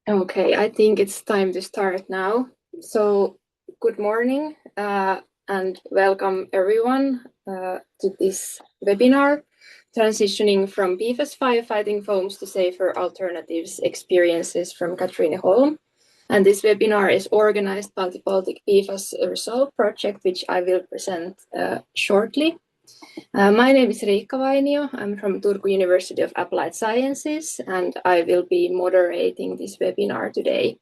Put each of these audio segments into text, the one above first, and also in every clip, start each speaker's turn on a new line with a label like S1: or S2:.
S1: Okay, I think it's time to start now. So, good morning and welcome everyone to this webinar, Transitioning from PFAS Firefighting Foams to Safer Alternatives Experiences from Katrineholm. And this webinar is organized by the BalticPFAS-resolve project, which I will present shortly. My name is Riikka Vainio. I'm from Turku University of Applied Sciences, and I will be moderating this webinar today.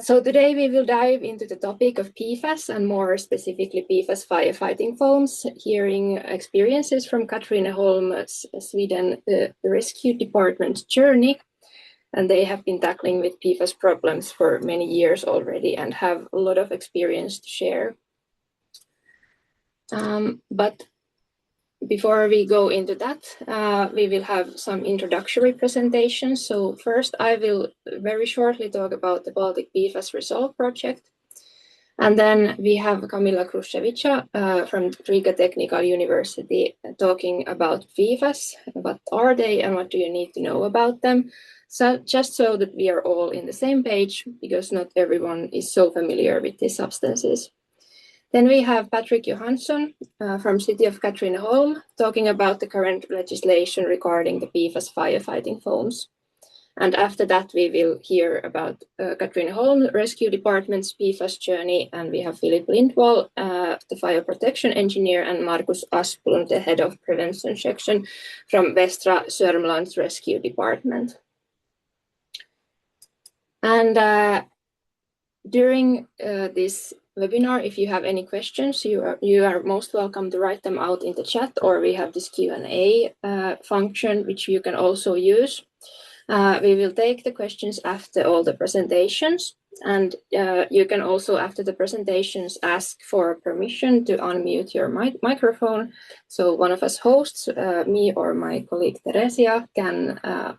S1: So today we will dive into the topic of PFAS and more specifically PFAS firefighting foams, hearing experiences from Katrineholm, Sweden, the rescue department's journey. And they have been tackling with PFAS problems for many years already and have a lot of experience to share. But before we go into that, we will have some introductory presentations. So first, I will very shortly talk about the BalticPFASResolve project. And then we have Kamila Gruskevica from Riga Technical University talking about PFAS. What are they and what do you need to know about them? So just so that we are all in the same page, because not everyone is so familiar with these substances. Then we have Patrik Johansson from City of Katrineholm talking about the current legislation regarding the PFAS firefighting foams. And after that, we will hear about Katrineholm Rescue Department's PFAS journey. And we have Filip Lindvall, the fire protection engineer, and Markus Asplund, the head of prevention section from Västra Sörmland Rescue Department. And during this webinar, if you have any questions, you are most welcome to write them out in the chat, or we have this Q&A function, which you can also use. We will take the questions after all the presentations, and you can also, after the presentations, ask for permission to unmute your microphone. So one of us hosts, me or my colleague Teresia, can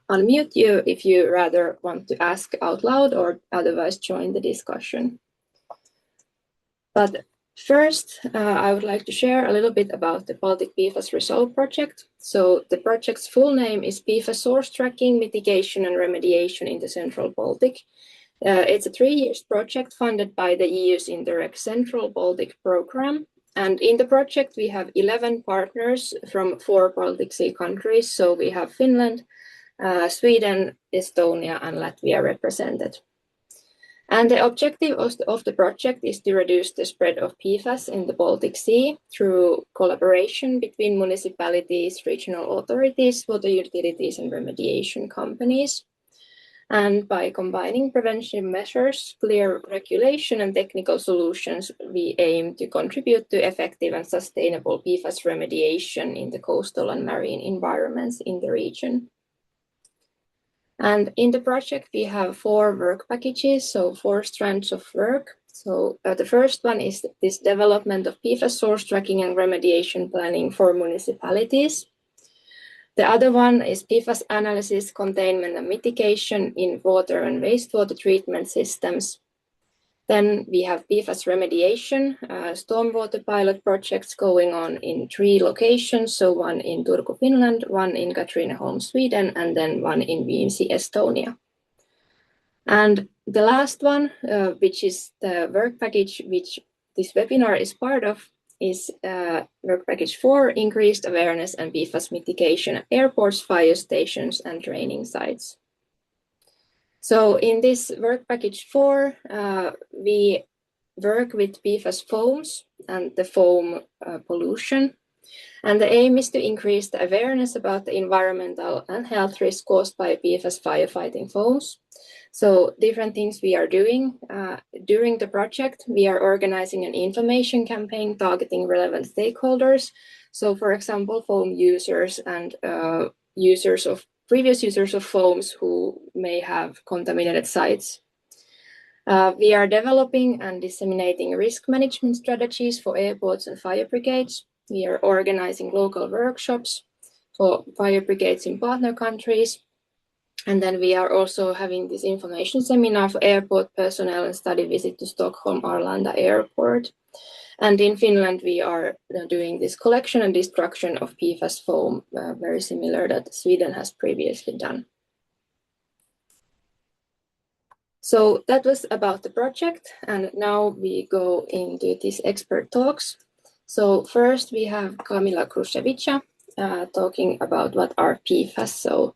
S1: unmute you if you rather want to ask out loud or otherwise join the discussion. But first, I would like to share a little bit about the BalticPFASResolve project. So the project's full name is PFAS Source Tracking, Mitigation and Remediation in the Central Baltic. It's a 3-year project funded by the EU's Interreg Central Baltic program. And in the project, we have 11 partners from 4 Baltic Sea countries. So we have Finland, Sweden, Estonia, and Latvia represented. And the objective of the project is to reduce the spread of PFAS in the Baltic Sea through collaboration between municipalities, regional authorities, water utilities, and remediation companies. And by combining prevention measures, clear regulation, and technical solutions, we aim to contribute to effective and sustainable PFAS remediation in the coastal and marine environments in the region. And in the project, we have 4 work packages, so 4 strands of work. So the first one is this development of PFAS source tracking and remediation planning for municipalities. The other one is PFAS analysis, containment, and mitigation in water and wastewater treatment systems. Then we have PFAS remediation, stormwater pilot projects going on in 3 locations. So one in Turku, Finland, one in Katrineholm, Sweden, and then one in Viimsi, Estonia. And the last one, which is the work package which this webinar is part of, is work package 4, increased awareness and PFAS mitigation at airports, fire stations, and training sites. So in this work package 4, we work with PFAS foams and the foam pollution. And the aim is to increase the awareness about the environmental and health risks caused by PFAS firefighting foams. So different things we are doing. During the project, we are organizing an information campaign targeting relevant stakeholders. So for example, foam users and previous users of foams who may have contaminated sites. We are developing and disseminating risk management strategies for airports and fire brigades. We are organizing local workshops for fire brigades in partner countries. And then we are also having this information seminar for airport personnel and study visit to Stockholm Arlanda Airport. And in Finland, we are doing this collection and destruction of PFAS foam, very similar that Sweden has previously done. So that was about the project, and now we go into these expert talks. So first we have Kamila Gruskevica talking about what are PFAS. So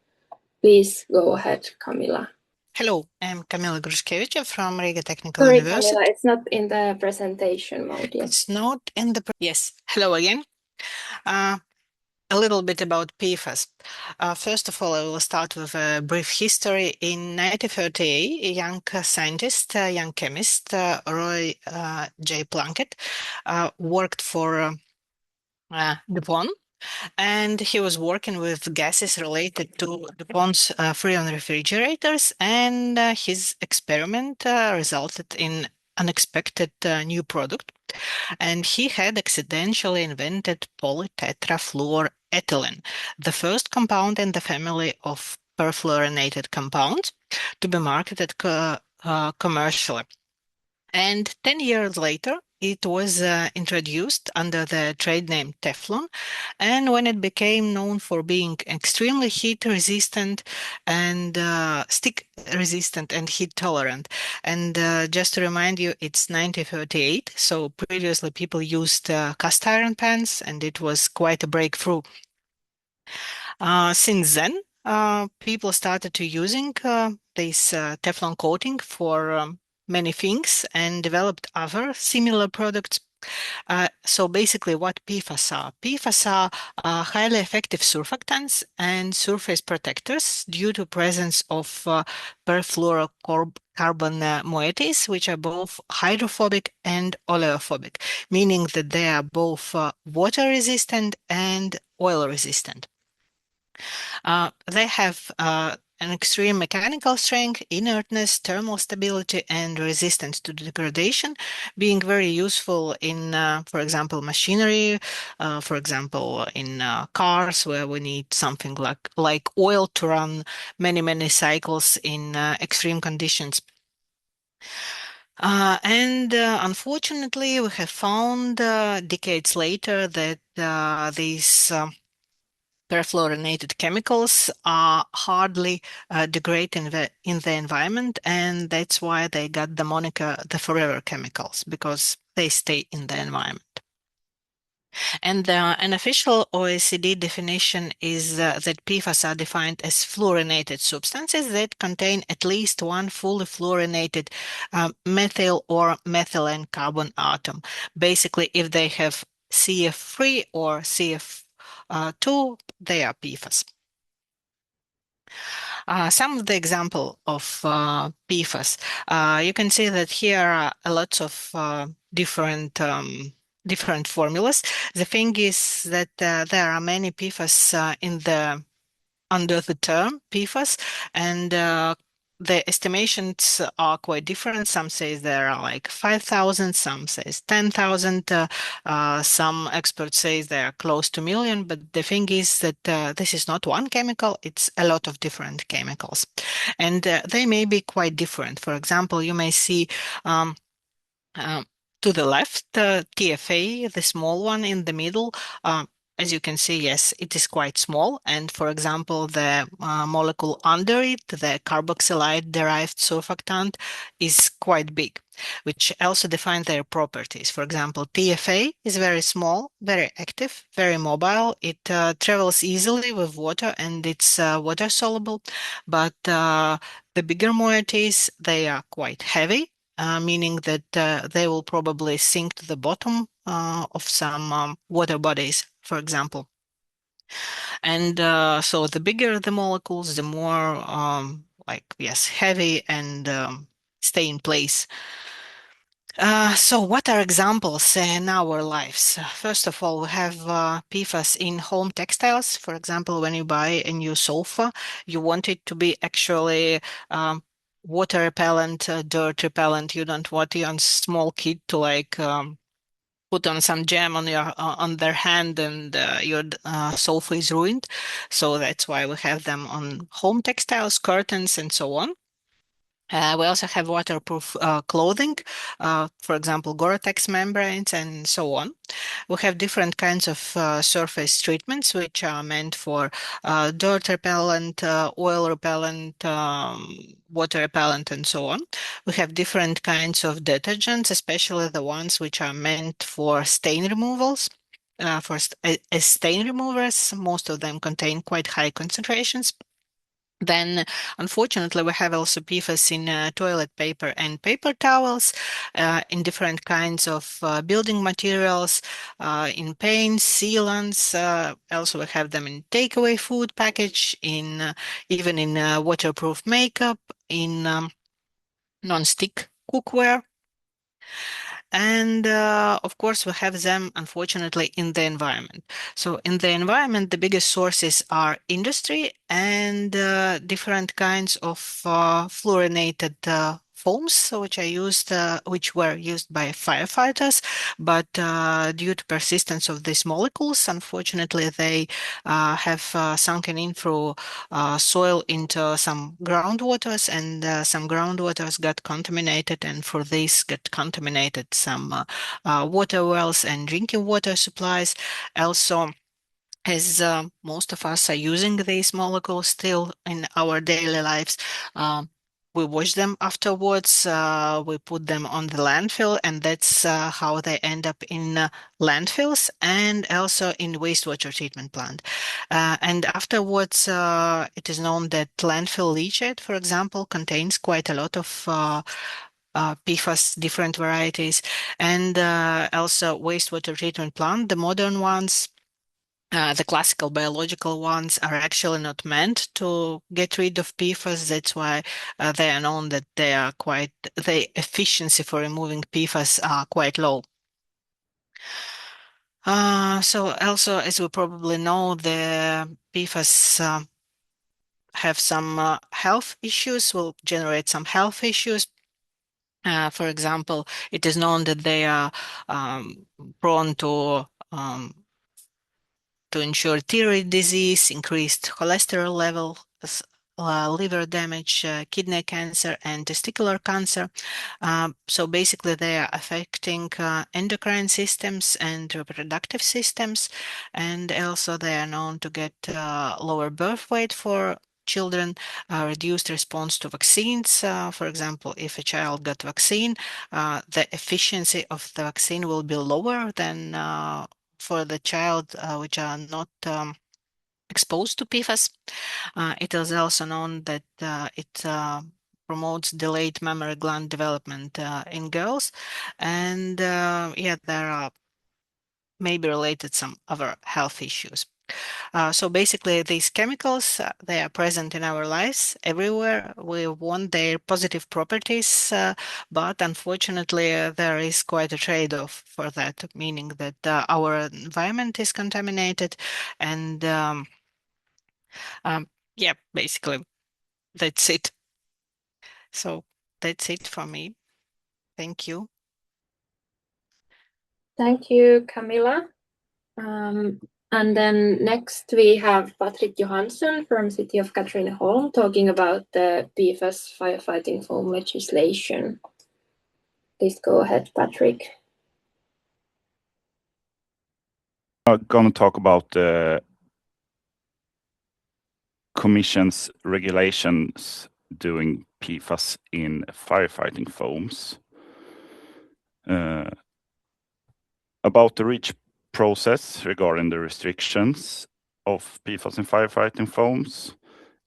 S1: please go ahead, Kamila.
S2: Hello, I'm Kamila Gruskevica from Riga Technical
S1: Sorry,
S2: University.
S1: Kamila, it's not in the presentation mode yet.
S2: It's not in the... Yes, hello again. A little bit about PFAS. First of all, I will start with a brief history. In 1938, a young scientist, young chemist, Roy J. Plunkett, worked for DuPont, and he was working with gases related to DuPont's Freon refrigerators, and his experiment resulted in unexpected new product, and he had accidentally invented polytetrafluoroethylene, the first compound in the family of perfluorinated compounds to be marketed commercially. And 10 years later, it was introduced under the trade name Teflon. And when it became known for being extremely heat resistant and stick resistant and heat tolerant. And just to remind you, it's 1938. So previously people used cast iron pans, and it was quite a breakthrough. Since then, people started to using this Teflon coating for many things and developed other similar products. So basically what PFAS are? PFAS are highly effective surfactants and surface protectors due to presence of perfluorocarbon moieties, which are both hydrophobic and oleophobic, meaning that they are both water resistant and oil resistant. They have an extreme mechanical strength, inertness, thermal stability, and resistance to degradation, being very useful in, for example, machinery, for example, in cars where we need something like oil to run many cycles in extreme conditions. And unfortunately, we have found decades later that these perfluorinated chemicals are hardly degrade in the environment, and that's why they got the moniker the forever chemicals, because they stay in the environment. And an official OECD definition is that PFAS are defined as fluorinated substances that contain at least one fully fluorinated methyl or methylene carbon atom. Basically, if they have CF3 or CF2, they are PFAS. Some of the example of PFAS, you can see that here are lots of different formulas. The thing is that there are many PFAS under the term PFAS, and the estimations are quite different. Some say there are like 5,000, some says 10,000. Some experts say they are close to million, but the thing is that this is not one chemical, it's a lot of different chemicals. And they may be quite different. For example, you may see um, um, to the left, TFA, the small one in the middle, as you can see, yes, it is quite small. And for example, the molecule under it, the carboxylide-derived surfactant, is quite big, which also define their properties. For example, TFA is very small, very active, very mobile. It travels easily with water, and it's water soluble. But the bigger moieties, they are quite heavy, meaning that they will probably sink to the bottom of some water bodies, for example. And so the bigger the molecules, the more yes, heavy and stay in place. So what are examples in our lives? First of all, we have PFAS in home textiles. For example, when you buy a new sofa, you want it to be actually water repellent, dirt repellent. You don't want your small kid to put on some jam on their hand, and your sofa is ruined. So that's why we have them on home textiles, curtains, and so on. We also have waterproof clothing, for example, Gore-Tex membranes and so on. We have different kinds of surface treatments, which are meant for dirt repellent, oil repellent, water repellent, and so on. We have different kinds of detergents, especially the ones which are meant for stain removals. As stain removers, most of them contain quite high concentrations. Then, unfortunately, we have also PFAS in toilet paper and paper towels, in different kinds of building materials, in paints, sealants. Also, we have them in takeaway food package, in even in waterproof makeup, in non-stick cookware. And of course, we have them, unfortunately, in the environment. So in the environment, the biggest sources are industry and different kinds of fluorinated foams, which were used by firefighters, but due to persistence of these molecules, unfortunately, they have sunken in through soil into some groundwaters, and some groundwaters got contaminated, and for this got contaminated some water wells and drinking water supplies. Also, as most of us are using these molecules still in our daily lives, we wash them afterwards, we put them on the landfill, and that's how they end up in landfills and also in wastewater treatment plant. And afterwards, it is known that landfill leachate, for example, contains quite a lot of PFAS, different varieties, and also wastewater treatment plant, the modern ones, the classical biological ones are actually not meant to get rid of PFAS. That's why they are known that the efficiency for removing PFAS are quite low. So also, as we probably know, the PFAS have some health issues, will generate some health issues. For example, it is known that they are prone to ensure thyroid disease, increased cholesterol level, liver damage, kidney cancer, and testicular cancer. So basically, they are affecting endocrine systems and reproductive systems, and also they are known to get lower birth weight for children, reduced response to vaccines. For example, if a child got vaccine, the efficiency of the vaccine will be lower than for the child which are not exposed to PFAS. It is also known that it promotes delayed mammary gland development in girls, and yeah, there are maybe related some other health issues. So basically, these chemicals, they are present in our lives everywhere. We want their positive properties, but unfortunately, there is quite a trade-off for that, meaning that our environment is contaminated, and um, yeah, basically, that's it. So that's it for me. Thank you.
S1: Thank you, Kamila. And then next we have Patrik Johansson from City of Katrineholm talking about the PFAS firefighting foam legislation. Please go ahead, Patrik.
S3: I'm going to talk about the Commission's regulations doing PFAS in firefighting foams. About the REACH process regarding the restrictions of PFAS in firefighting foams.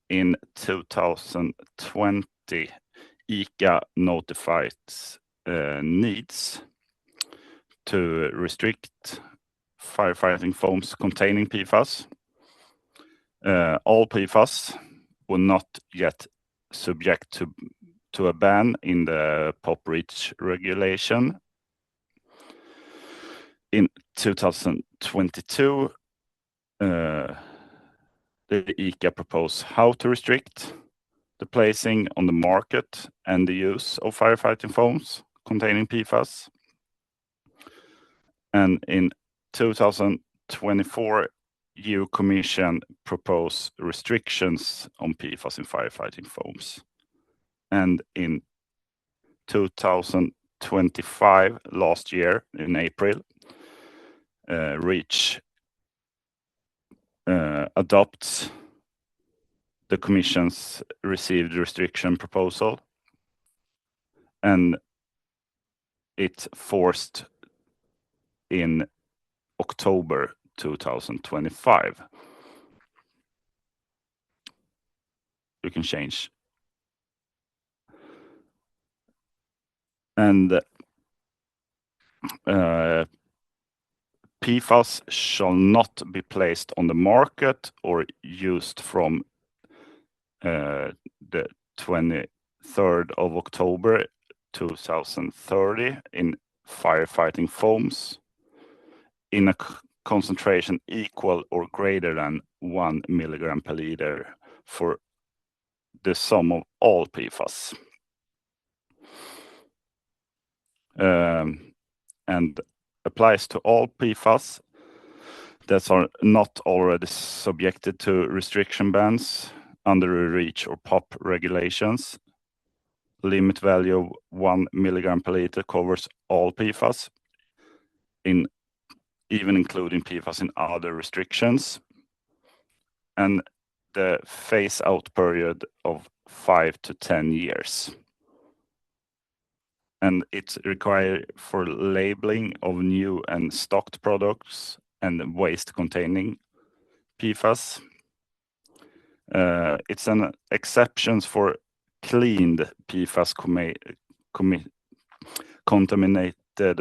S3: In 2020, ICA notified needs to restrict firefighting foams containing PFAS. All PFAS were not yet subject to a ban in the POP REACH regulation. In 2022, the ICA proposed how to restrict the placing on the market and the use of firefighting foams containing PFAS. And in 2024, EU Commission proposed restrictions on PFAS in firefighting foams. and in 2025, last year in April, Reach adopts the Commission's received restriction proposal, and it's forced in October 2025. You can change. And PFAS shall not be placed on the market or used from the 23rd of October 2030 in firefighting foams in a concentration equal or greater than 1 milligram per liter for the sum of all PFAS. And applies to all PFAS that are not already subjected to restriction bans under the REACH or POP regulations. Limit value of 1 milligram per liter covers all PFAS, even including PFAS in other restrictions. And the phase-out period of 5 to 10 years. And it's required for labeling of new and stocked products and waste containing PFAS. It's an exceptions for cleaned PFAS contaminated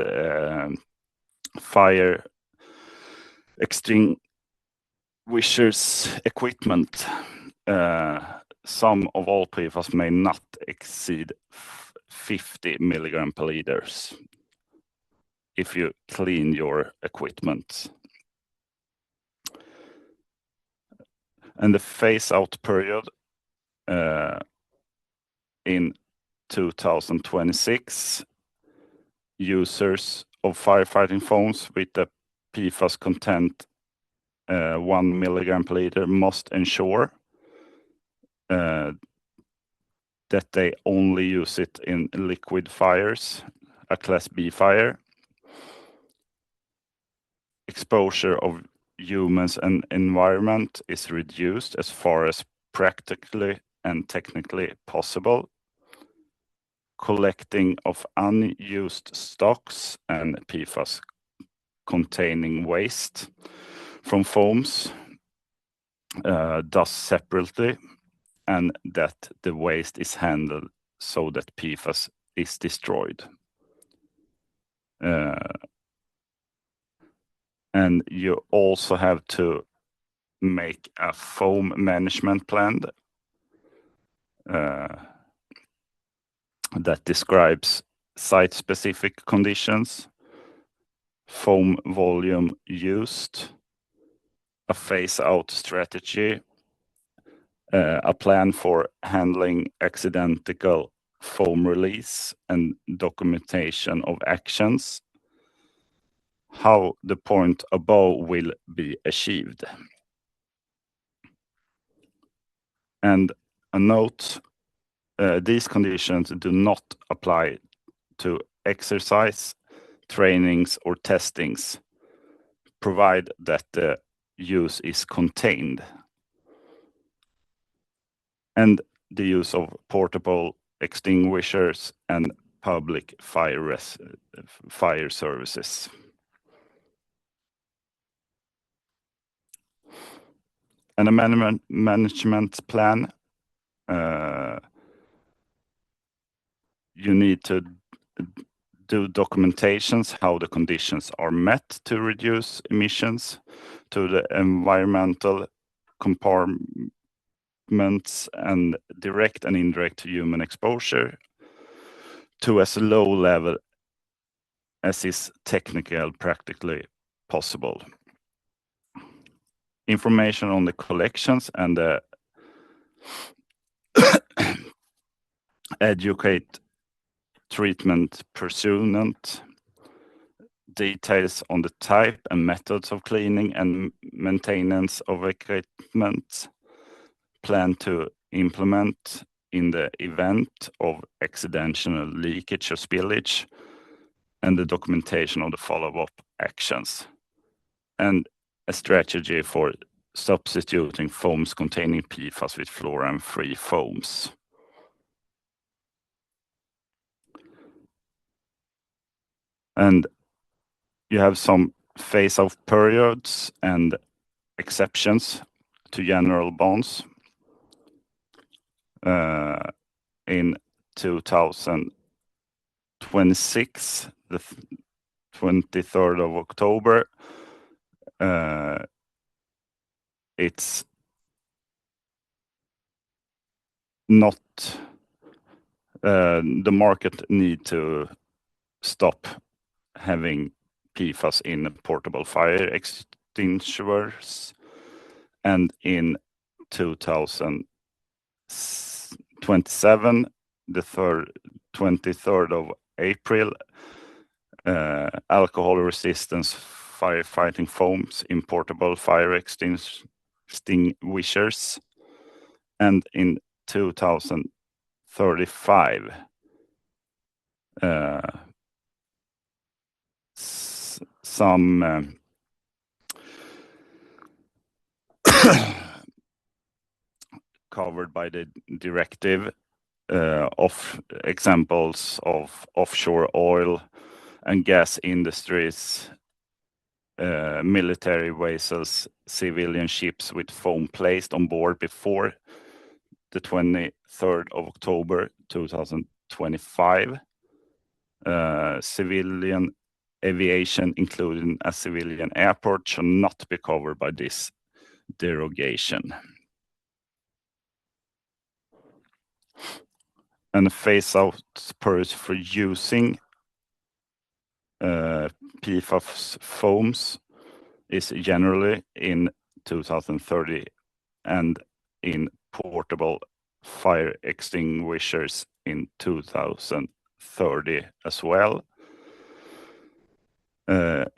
S3: fire extinguishers equipment. Some of all PFAS may not exceed 50 milligram per liters if you clean your equipment. And the phase-out period in 2026, users of firefighting foams with the PFAS content 1 milligram per liter must ensure that they only use it in liquid fires, a Class B fire. Exposure of humans and environment is reduced as far as practically and technically possible. Collecting of unused stocks and PFAS containing waste from foams does separately, and that the waste is handled so that PFAS is destroyed. And you also have to make a foam management plan that describes site-specific conditions, foam volume used, a phase-out strategy, a plan for handling accidental foam release, and documentation of actions, how the point above will be achieved. And a note, these conditions do not apply to exercise, trainings, or testings, provided that the use is contained. And the use of portable extinguishers and public fire services. And a management plan, you need to do documentations how the conditions are met to reduce emissions to the environmental compartments and direct and indirect human exposure to as low level as is technically practically possible. Information on the collections and the educate treatment pursuant, details on the type and methods of cleaning and maintenance of equipment, plan to implement in the event of accidental leakage or spillage, and the documentation of the follow-up actions, and a strategy for substituting foams containing PFAS with fluorine-free foams. And you have some phase-out periods and exceptions to general bans. In 2026, the 23rd of October, it's not the market need to stop having PFAS in portable fire extinguishers, and in 2027, the 23rd of April, alcohol resistance firefighting foams in portable fire extinguishers, and in 2035, some covered by the directive of examples of offshore oil and gas industries, military vessels, civilian ships with foam placed on board before the 23rd of October 2025. Civilian aviation, including a civilian airport, shall not be covered by this derogation. And the phase-out period for using PFAS foams is generally in 2030, and in portable fire extinguishers in 2030 as well.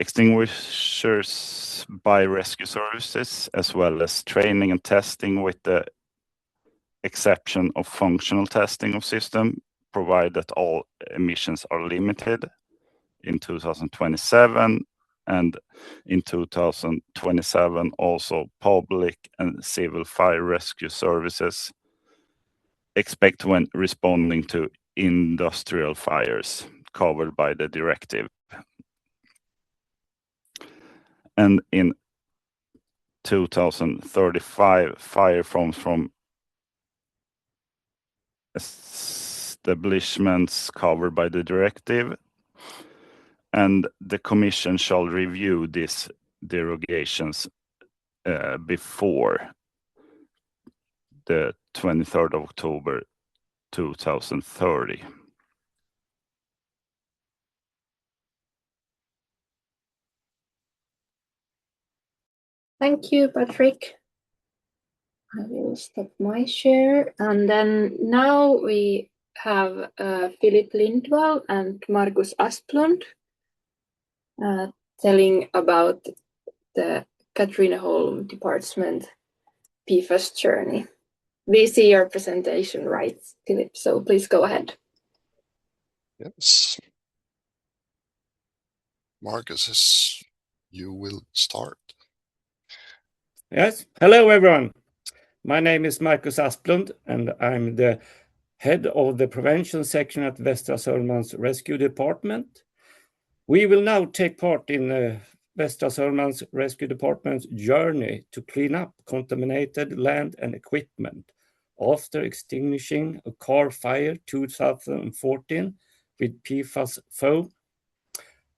S3: Extinguishers by rescue services, as well as training and testing, with the exception of functional testing of system, provide that all emissions are limited in 2027, and in 2027 also public and civil fire rescue services expect when responding to industrial fires covered by the directive. And in 2035, fire foams from establishments covered by the directive, and the Commission shall review these derogations before the 23rd of October 2030.
S1: Thank you, Patrik. I will stop my share. And then now we have Filip Lindvall and Markus Asplund telling about the Katrineholm department PFAS journey. We see your presentation, right, Filip? So please go ahead.
S4: Yes. Markus, you will start.
S5: Yes. Hello, everyone. My name is Markus Asplund, and I'm the head of the prevention section at Västra Sörmland Rescue Department. We will now take part in Västra Sörmland Rescue Department's journey to clean up contaminated land and equipment after extinguishing a car fire 2014 with PFAS foam.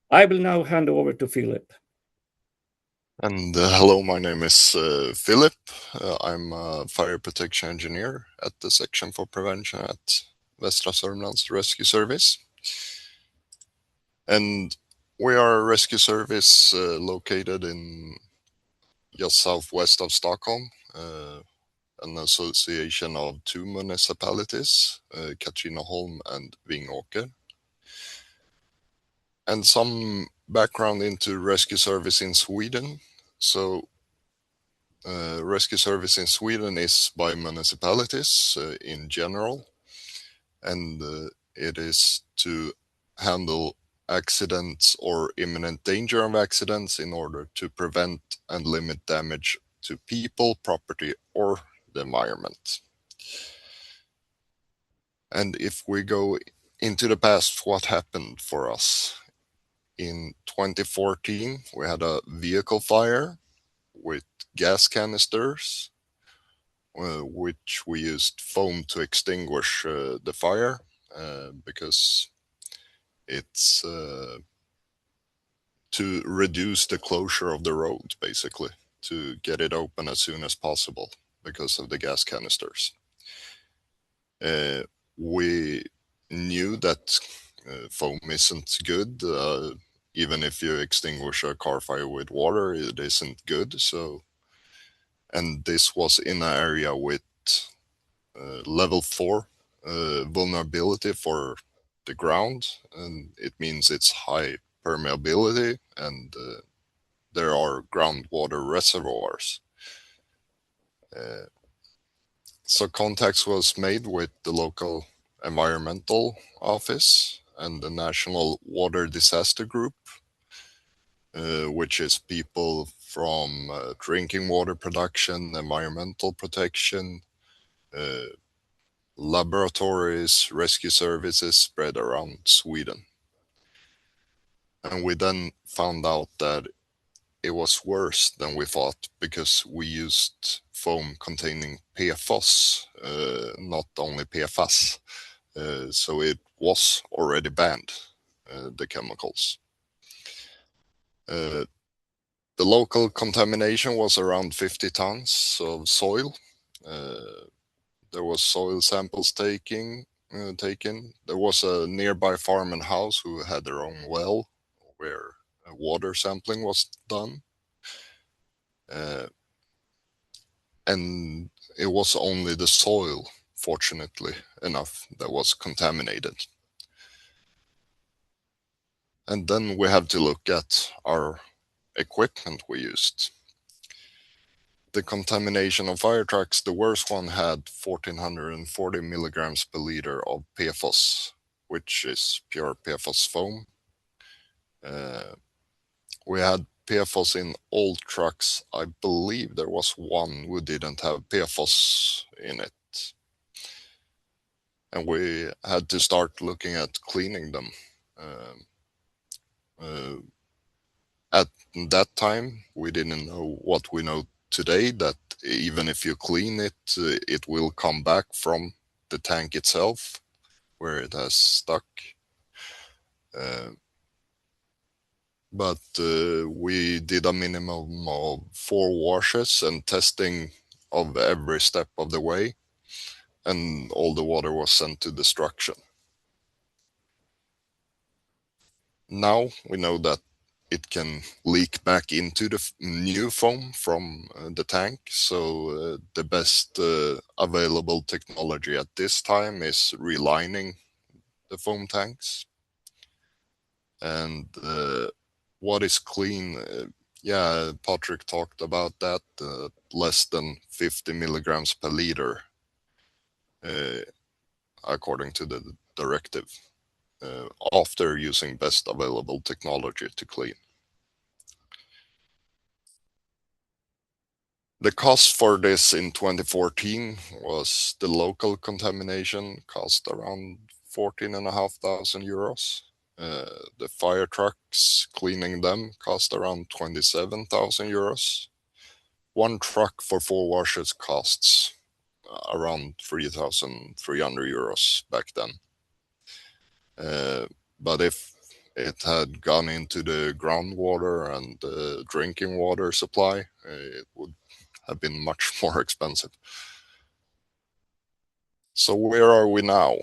S5: I will now hand over to Filip.
S4: And hello, my name is Filip. I'm a fire protection engineer at the section for prevention at Västra Sörmland Rescue Service. And we are a rescue service located in just southwest of Stockholm, an association of two municipalities, Katrineholm and Vainio. And some background into rescue service in Sweden. So rescue service in Sweden is by municipalities in general, and it is to handle accidents or imminent danger of accidents in order to prevent and limit damage to people, property, or the environment. And if we go into the past, what happened for us? In 2014, we had a vehicle fire with gas canisters, which we used foam to extinguish the fire because it's to reduce the closure of the road, basically, to get it open as soon as possible because of the gas canisters. We knew that foam isn't good. Even if you extinguish a car fire with water, it isn't good. And this was in an area with level 4 vulnerability for the ground, and it means it's high permeability, and there are groundwater reservoirs. So contacts was made with the local environmental office and the National Water Disaster Group, which is people from drinking water production, environmental protection, laboratories, rescue services spread around Sweden. And we then found out that it was worse than we thought because we used foam containing PFAS, not only PFAS. So it was already banned, the chemicals. The local contamination was around 50 tons of soil. There was soil samples taken. There was a nearby farm and house who had their own well where water sampling was done. And it was only the soil, fortunately enough, that was contaminated. And then we have to look at our equipment we used. The contamination of fire trucks, the worst one had 1440 milligrams per liter of PFAS, which is pure PFAS foam. We had PFAS in old trucks. I believe there was one who didn't have PFAS in it. And we had to start looking at cleaning them. At that time, we didn't know what we know today, that even if you clean it, it will come back from the tank itself, where it has stuck. But we did a minimum of 4 washes and testing of every step of the way, and all the water was sent to destruction. Now we know that it can leak back into the new foam from the tank, so the best available technology at this time is relining the foam tanks. And what is clean? Patrik talked about that, less than 50 milligrams per liter, according to the directive, after using best available technology to clean. The cost for this in 2014 was the local contamination cost around 14,500 euros. The fire trucks, cleaning them, cost around 27,000 euros. One truck for 4 washes costs around 3,300 euros back then. But if it had gone into the groundwater and the drinking water supply, it would have been much more expensive. So where are we now?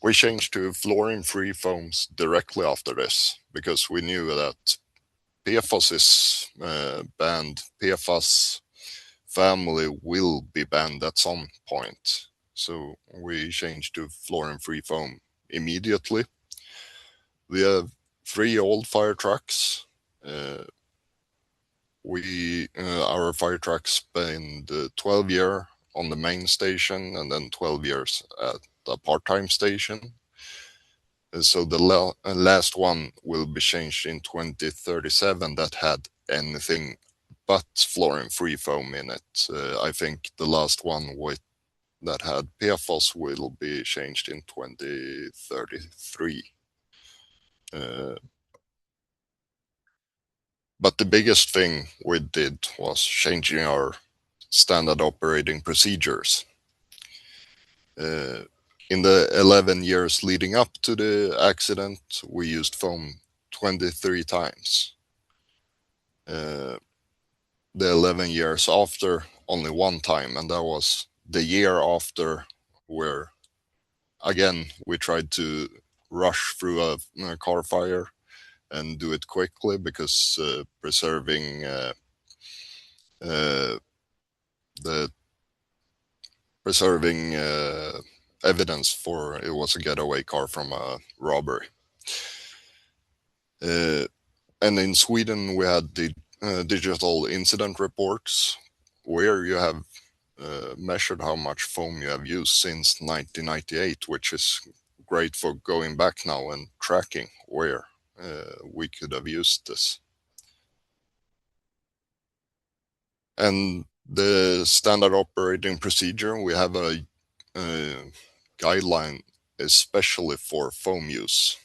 S4: We changed to fluorine-free foams directly after this because we knew that PFAS is banned. PFAS family will be banned at some point. So we changed to fluorine-free foam immediately. We have 3 old fire trucks. our fire truck spent 12 years on the main station and then 12 years at the part-time station. So the last one will be changed in 2037 that had anything but fluorine-free foam in it. I think the last one that had PFAS will be changed in 2033. But the biggest thing we did was changing our standard operating procedures. In the 11 years leading up to the accident, we used foam 23 times. The 11 years after, only one time, and that was the year after, where again we tried to rush through a car fire and do it quickly because preserving evidence for it was a getaway car from a robbery. And in Sweden we had the digital incident reports where you have measured how much foam you have used since 1998, which is great for going back now and tracking where we could have used this. And the standard operating procedure, we have a guideline especially for foam use.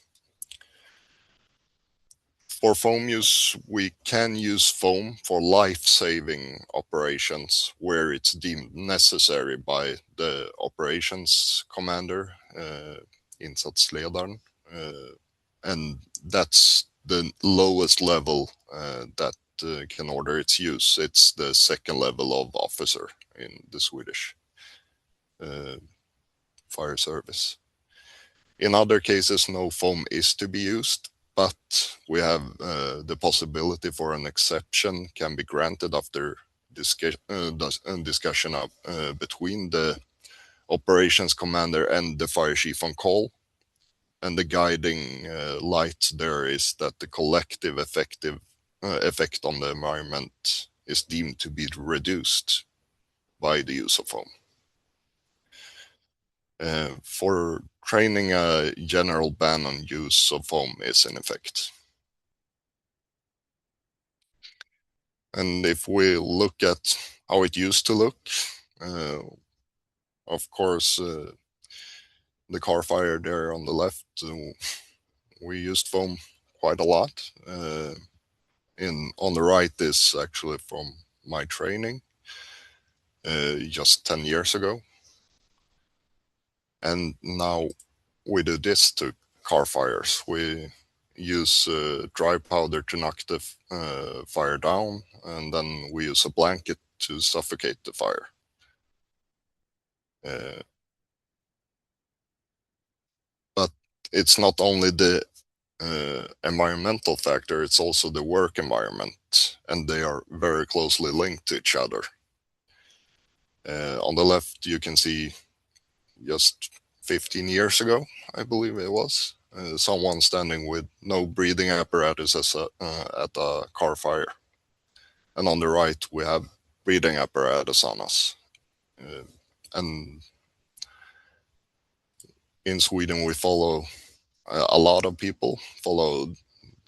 S4: For foam use, we can use foam for life-saving operations where it's deemed necessary by the operations commander, insatsledaren, and that's the lowest level that can order its use. It's the second level of officer in the Swedish fire service. In other cases, no foam is to be used, but we have the possibility for an exception can be granted after discussion between the operations commander and the fire chief on call. And the guiding light there is that the collective effect on the environment is deemed to be reduced by the use of foam. For training, a general ban on use of foam is in effect. And if we look at how it used to look, of course, the car fire there on the left, we used foam quite a lot. On the right is actually from my training just 10 years ago. And now we do this to car fires. We use dry powder to knock the fire down, and then we use a blanket to suffocate the fire. But it's not only the environmental factor, it's also the work environment, and they are very closely linked to each other. On the left, you can see just 15 years ago, I believe it was, someone standing with no breathing apparatus at a car fire. And on the right, we have breathing apparatus on us. And in Sweden, we follow, a lot of people follow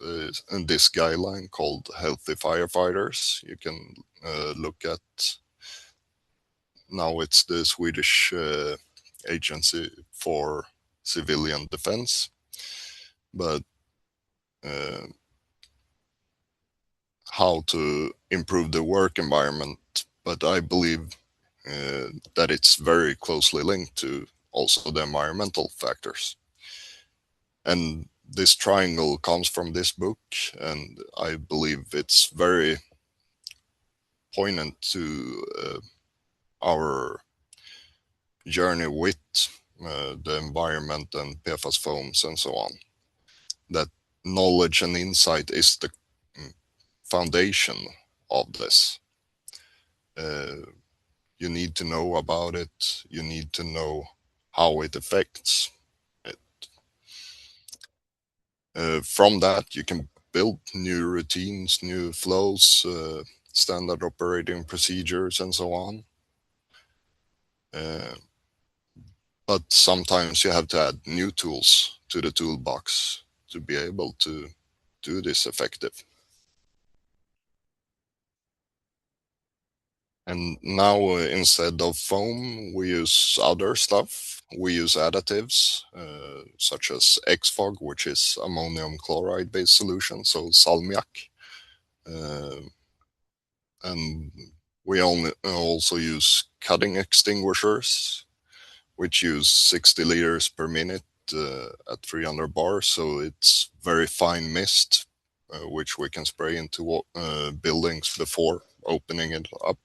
S4: this guideline called Healthy Firefighters. You can look at, now it's the Swedish Agency for Civilian Defense, but how to improve the work environment. But I believe that it's very closely linked to also the environmental factors. And this triangle comes from this book, and I believe it's very poignant to our journey with the environment and PFAS foams and so on. That knowledge and insight is the foundation of this. You need to know about it. You need to know how it affects it. From that, you can build new routines, new flows, standard operating procedures and so on. But sometimes you have to add new tools to the toolbox to be able to do this effective. And now instead of foam, we use other stuff. We use additives such as XFOG, which is ammonium chloride based solution, so salmiak. And we also use cutting extinguishers, which use 60 liters per minute at 300 bars. So it's very fine mist, which we can spray into buildings before opening it up.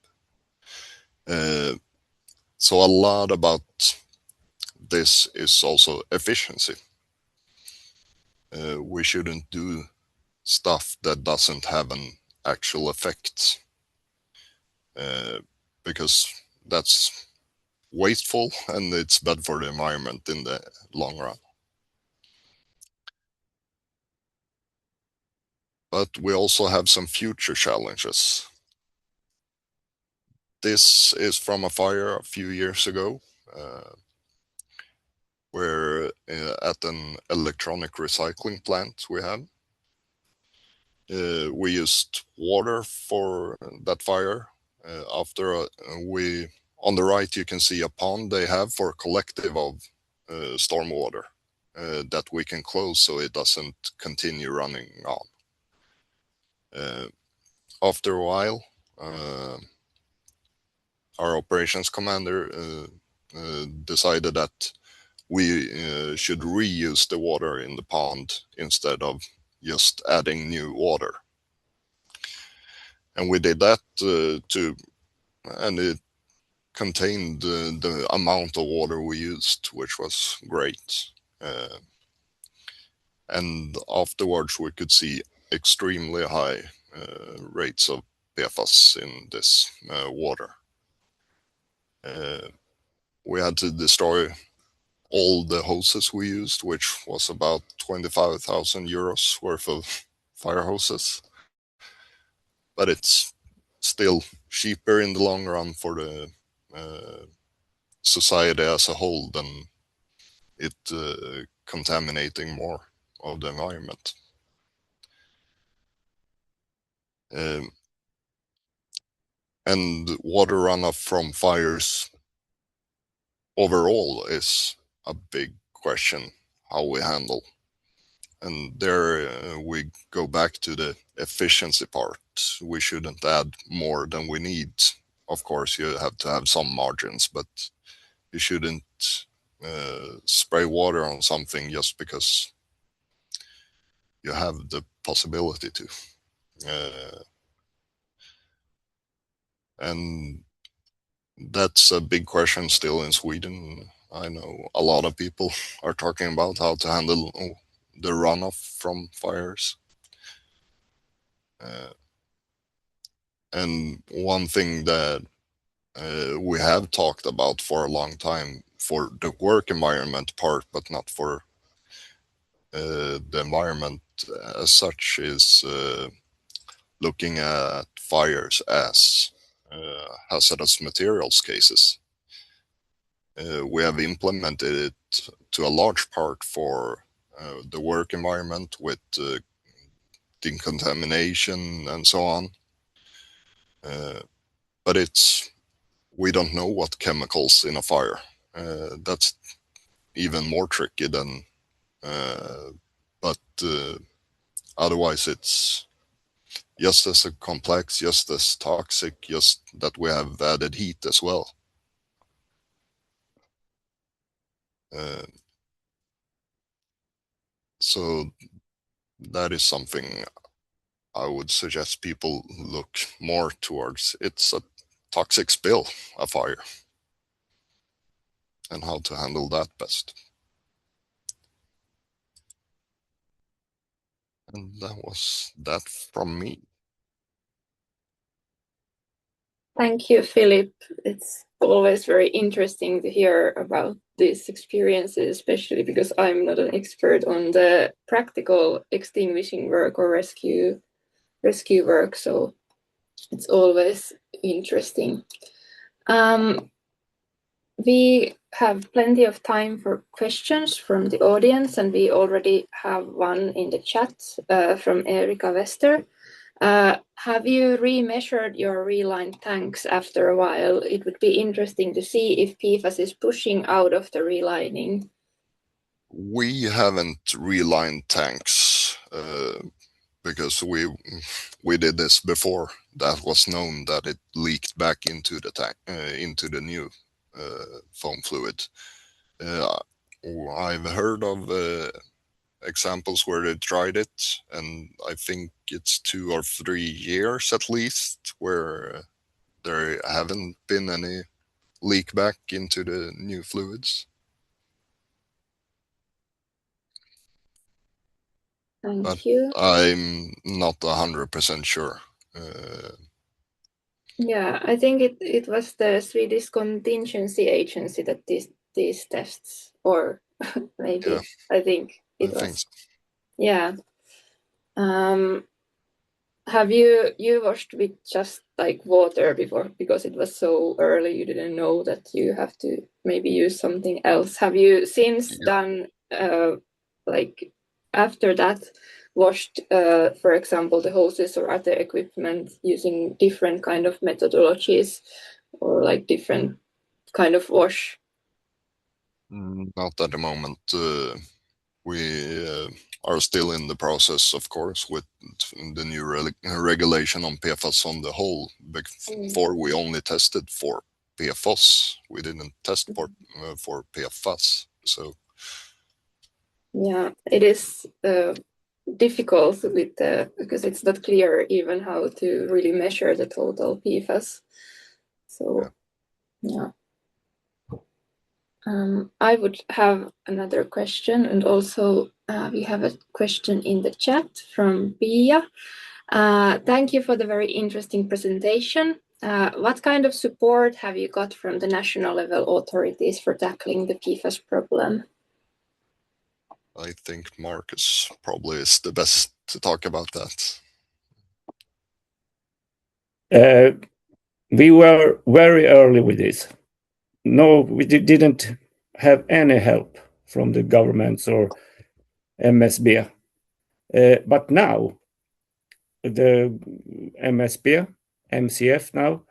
S4: So a lot about this is also efficiency. We shouldn't do stuff that doesn't have an actual effect, because that's wasteful and it's bad for the environment in the long run. But we also have some future challenges. This is from a fire a few years ago, where at an electronic recycling plant we have. We used water for that fire. On the right you can see a pond they have for collective of stormwater that we can close so it doesn't continue running on. After a while, our operations commander decided that we should reuse the water in the pond instead of just adding new water. And we did that and it contained the amount of water we used, which was great. And afterwards we could see extremely high rates of PFAS in this water. We had to destroy all the hoses we used, which was about 25,000 euros worth of fire hoses. But it's still cheaper in the long run for the society as a whole than it contaminating more of the environment. And water runoff from fires overall is a big question how we handle. And there we go back to the efficiency part. We shouldn't add more than we need. Of course, you have to have some margins, but you shouldn't spray water on something just because you have the possibility to. And that's a big question still in Sweden. I know a lot of people are talking about how to handle the runoff from fires. And one thing that we have talked about for a long time for the work environment part, but not for the environment as such, is looking at fires as hazardous materials cases. We have implemented it to a large part for the work environment with decontamination and so on. But we don't know what chemicals in a fire. That's even more tricky than, but otherwise it's just as complex, just as toxic, just that we have added heat as well. So that is something I would suggest people look more towards. It's a toxic spill, a fire, and how to handle that best. And that was that from me.
S1: Thank you, Filip. It's always very interesting to hear about these experiences, especially because I'm not an expert on the practical extinguishing work or rescue work. So It's always interesting. We have plenty of time for questions from the audience, and we already have one in the chat from Erika Wester. Have you remeasured your relined tanks after a while? It would be interesting to see if PFAS is pushing out of the relining.
S4: We haven't relined tanks because we did this before that was known that it leaked back into the tank, into the new foam fluid. I've heard of examples where they tried it, and I think it's 2 or 3 years at least where there haven't been any leak back into the new fluids.
S1: Thank you.
S4: I'm not 100% sure.
S1: Yeah, I think it was the Swedish contingency agency that did these tests, or maybe
S4: Yeah,
S1: I think it
S4: I
S1: was.
S4: think so.
S1: Yeah. Have you washed with just like water before, because it was so early you didn't know that you have to maybe use something else? Have you since done like after that washed for example the hoses or other equipment using different kind of methodologies or like different kind of wash?
S4: Not at the moment. We are still in the process, of course, with the new regulation on PFAS on the whole. Before we only tested for PFAS, we didn't test for PFAS. So
S1: yeah, it is difficult with because it's not clear even how to really measure the total PFAS. So yeah. I would have another question, and also we have a question in the chat from Pia. Thank you for the very interesting presentation. What kind of support have you got from the national level authorities for tackling the PFAS problem?
S4: I think Marcus probably is the best to talk about that.
S5: We were very early with this. No, we didn't have any help from the governments or MSB. But now, the MSB, MCF now,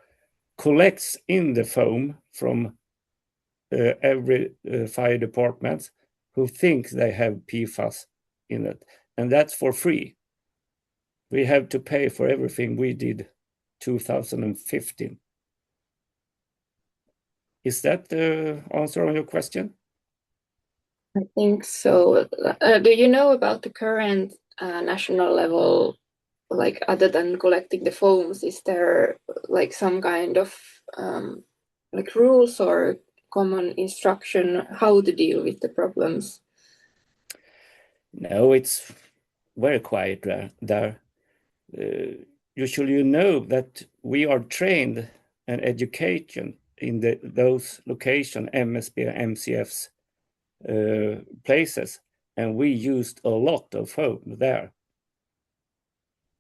S5: collects in the foam from every fire department who thinks they have PFAS in it. And that's for free. We have to pay for everything we did 2015. Is that the answer on your question?
S1: I think so. Do you know about the current national level, like other than collecting the foams, is there like some kind of like rules or common instruction how to deal with the problems?
S5: No, it's very quiet there. Usually you know that we are trained and education in those location, MSB, MCF's places, and we used a lot of foam there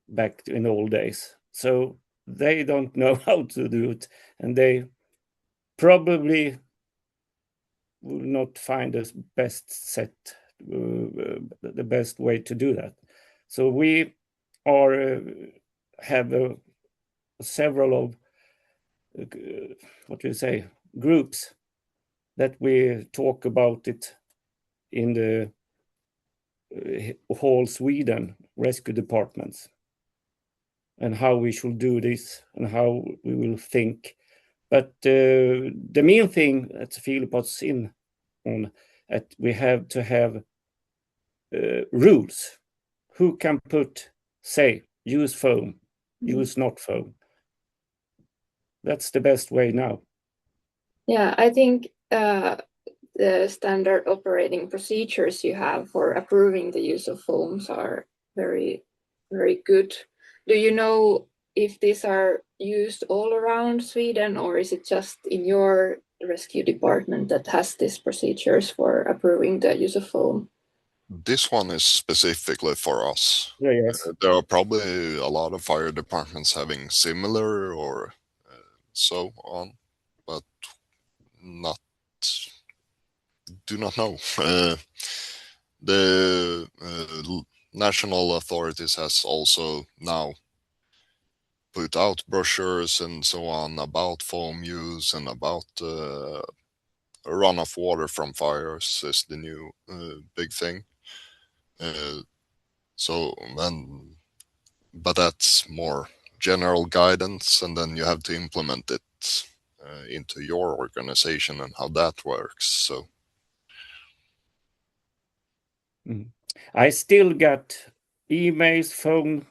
S5: back in old days. So they don't know how to do it, and they probably will not find the best set, the best way to do that. So we are have several of what do you say, groups that we talk about it in the whole Sweden rescue departments, and how we should do this and how we will think. But the main thing that Filip was in on, that we have to have rules. Who can say, use foam, use not foam. That's the best way now.
S1: Yeah, I think the standard operating procedures you have for approving the use of foams are very, very good. Do you know if these are used all around Sweden, or is it just in your rescue department that has these procedures for approving the use of foam?
S4: This one is specifically for us.
S5: Yes.
S4: There are probably a lot of fire departments having similar or so on, but do not know. The national authorities has also now put out brochures and so on about foam use and about runoff water from fires is the new big thing. But that's more general guidance, and then you have to implement it into your organization and how that works. So
S5: I still get emails, phone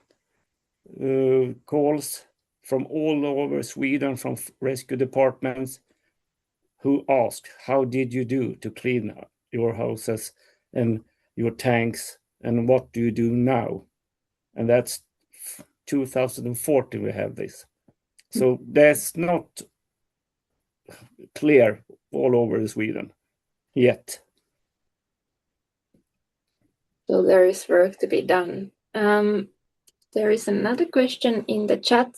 S5: calls from all over Sweden from rescue departments who ask, how did you do to clean your houses and your tanks, and what do you do now? And that's 2014 we have this. So that's not clear all over Sweden yet.
S1: So there is work to be done. There is another question in the chat.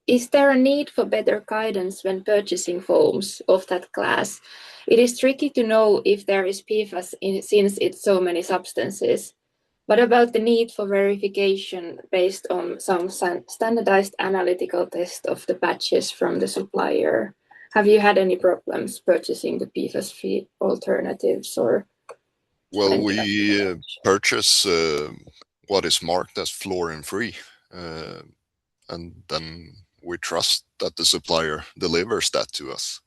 S1: Is there a need for better guidance when purchasing foams of that class? It is tricky to know if there is PFAS since it's so many substances. What about the need for verification based on some standardized analytical test of the batches from the supplier? Have you had any problems purchasing the PFAS-free alternatives or?
S4: Well, we purchase what is marked as fluorine-free, and then we trust that the supplier delivers that to us.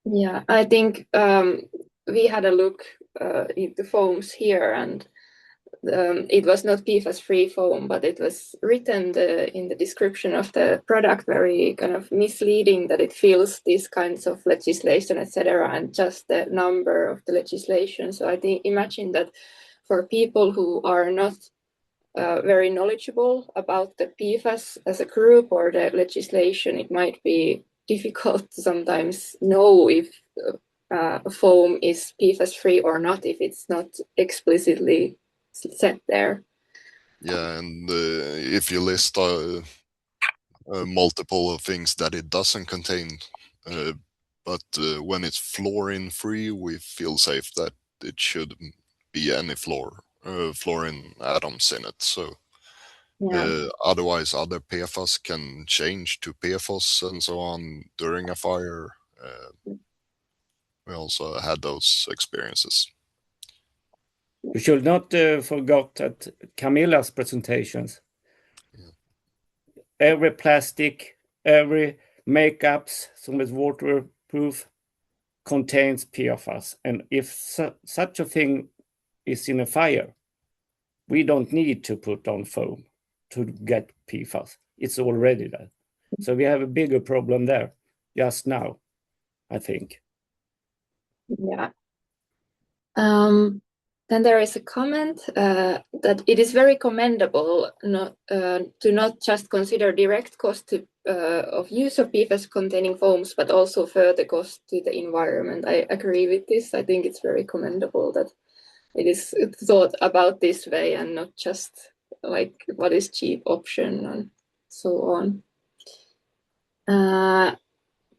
S1: Yeah, I think we had a look into foams here, and it was not PFAS-free foam, but it was written in the description of the product very kind of misleading that it fills these kinds of legislation, etc., and just the number of the legislation. So I think imagine that for people who are not very knowledgeable about the PFAS as a group or the legislation, it might be difficult to sometimes know if foam is PFAS-free or not, if it's not explicitly set there.
S4: Yeah, and if you list multiple things that it doesn't contain, but when it's fluorine-free, we feel safe that it shouldn't be any fluorine atoms in it. So otherwise, other PFAS can change to PFAS and so on during a fire. We also had those experiences.
S5: We should not forget at Kamila's presentations.
S4: Yeah.
S5: Every plastic, every makeups, some is waterproof, contains PFAS. And if such a thing is in a fire, we don't need to put on foam to get PFAS. It's already there. So we have a bigger problem there just now, I think.
S1: Yeah. Then there is a comment that it is very commendable to not just consider direct cost of use of PFAS-containing foams, but also further cost to the environment. I agree with this. I think it's very commendable that it is thought about this way and not just like what is cheap option and so on.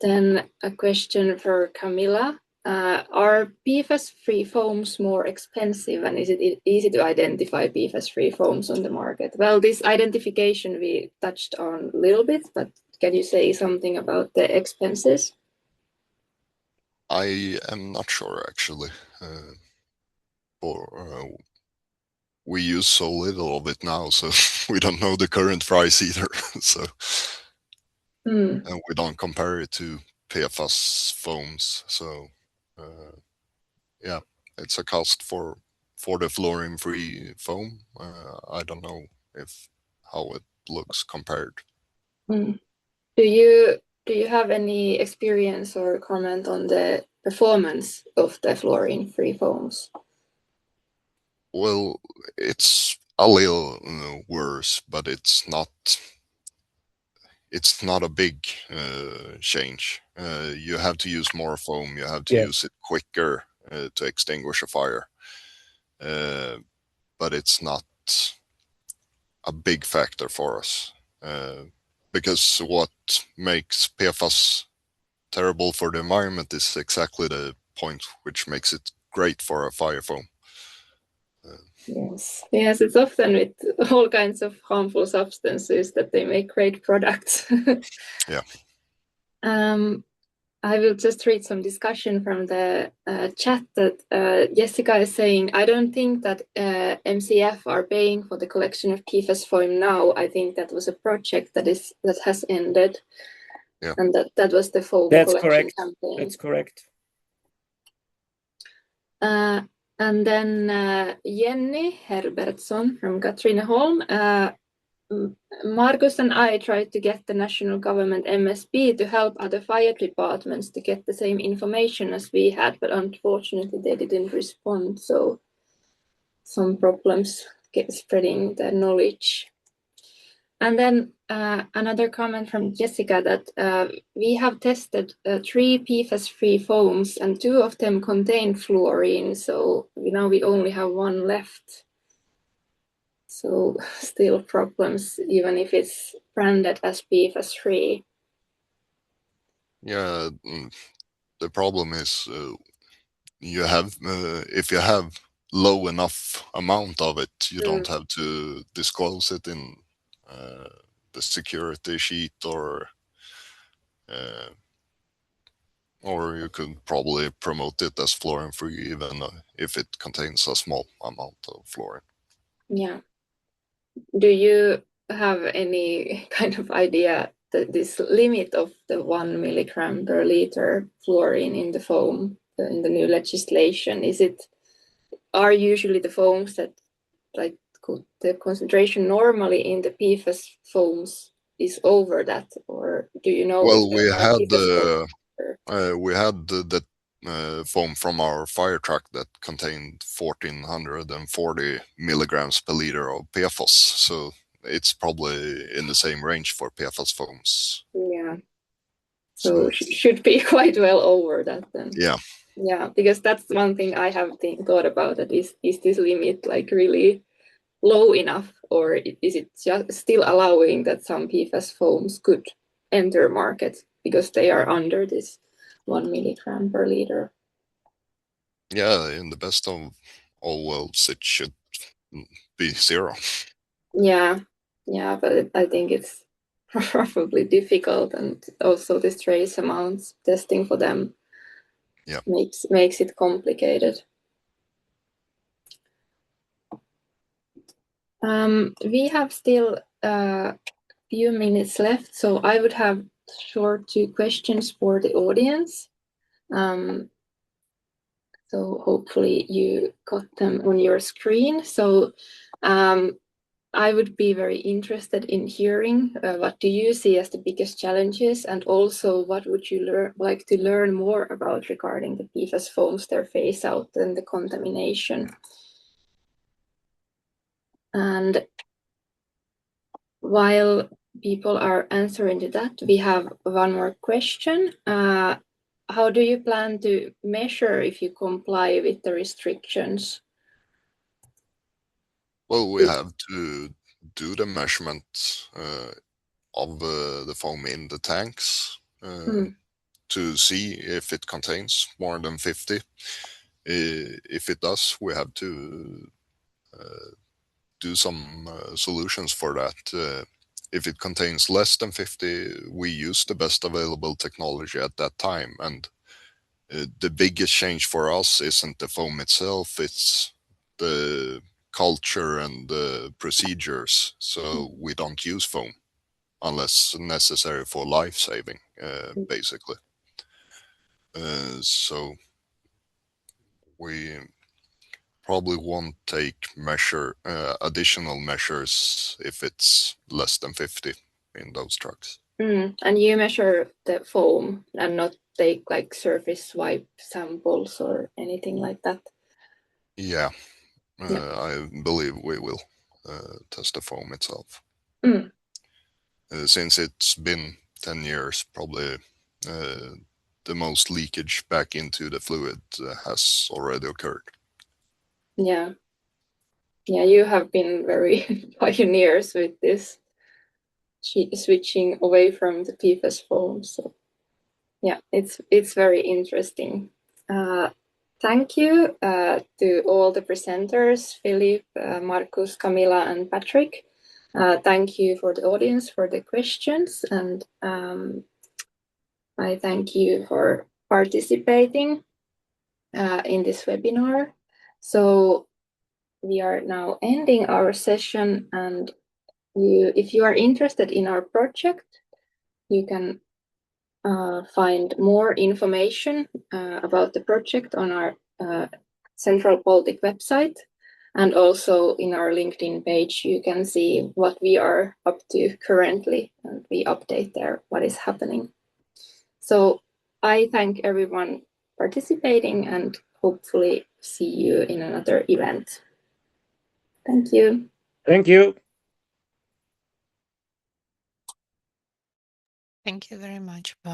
S1: Then a question for Kamila. Are PFAS-free foams more expensive, and is it easy to identify PFAS-free foams on the market? Well, this identification we touched on a little bit, but can you say something about the expenses?
S4: I am not sure, actually. We use so little of it now, so we don't know the current price either. So, and we don't compare it to PFAS foams. So, yeah, it's a cost for the fluorine-free foam. I don't know how it looks compared.
S1: Do you have any experience or comment on the performance of the fluorine-free foams?
S4: Well, it's a little worse, but it's not a big change. You have to use more foam. You have to
S5: Yes.
S4: use it quicker to extinguish a fire. But it's not a big factor for us. Because what makes PFAS terrible for the environment is exactly the point which makes it great for a fire foam.
S1: Yes, it's often with all kinds of harmful substances that they make great products.
S4: Yeah.
S1: I will just read some discussion from the chat that Jessica is saying, I don't think that MCF are paying for the collection of PFAS foam now. I think that was a project that has ended.
S4: Yeah.
S1: And that was the foam
S5: That's
S1: collection
S5: correct.
S1: campaign.
S5: That's correct.
S1: And then Jenny Herbertsson from Katrineholm. Markus and I tried to get the national government MSB to help other fire departments to get the same information as we had, but unfortunately they didn't respond. So some problems spreading the knowledge. And then another comment from Jessica that we have tested 3 PFAS-free foams and 2 of them contain fluorine. So now we only have 1 left. So still problems, even if it's branded as PFAS-free.
S4: Yeah, the problem is you have if you have low enough amount of it, you don't have to disclose it in the security sheet, or you could probably promote it as fluorine-free, even if it contains a small amount of fluorine.
S1: Yeah. Do you have any kind of idea that this limit of the 1 milligram per liter fluorine in the foam in the new legislation? Are usually the foams that like the concentration normally in the PFAS foams is over that, or do you know?
S4: Well, we had the foam from our fire truck that contained 1,440 milligrams per liter of PFAS. So it's probably in the same range for PFAS foams.
S1: Yeah. So should be quite well over that then.
S4: Yeah.
S1: Yeah, because that's one thing I have thought about. That is this limit like really low enough, or is it just still allowing that some PFAS foams could enter market because they are under this 1 milligram per liter?
S4: Yeah, in the best of all worlds, it should be 0.
S1: Yeah, but I think it's probably difficult, and also this trace amounts testing for them makes it complicated. We have still a few minutes left, so I would have short 2 questions for the audience. So hopefully you got them on your screen. So I would be very interested in hearing what do you see as the biggest challenges, and also what would you like to learn more about regarding the PFAS foams, their phase out and the contamination. And while people are answering to that, we have one more question. How do you plan to measure if you comply with the restrictions?
S4: Well, we have to do the measurement of the foam in the tanks to see if it contains more than 50. If it does, we have to do some solutions for that. If it contains less than 50, we use the best available technology at that time. And the biggest change for us isn't the foam itself, it's the culture and the procedures. So we don't use foam unless necessary for life saving, basically. So we probably won't take additional measures if it's less than 50 in those trucks.
S1: And you measure the foam and not take like surface swipe samples or anything like that?
S4: Yeah, I believe we will test the foam itself. Since it's been 10 years, probably the most leakage back into the fluid has already occurred.
S1: Yeah. Yeah, you have been very pioneers with this, switching away from the PFAS foam. So yeah, it's very interesting. Thank you to all the presenters, Filip, Markus, Kamila, and Patrik. Thank you for the audience for the questions, and I thank you for participating in this webinar. So we are now ending our session, and if you are interested in our project, you can find more information about the project on our Central Baltic website, and also in our LinkedIn page you can see what we are up to currently, and we update there what is happening. So I thank everyone participating and hopefully see you in another event. Thank you.
S5: Thank you.
S2: Thank you very much. Bye.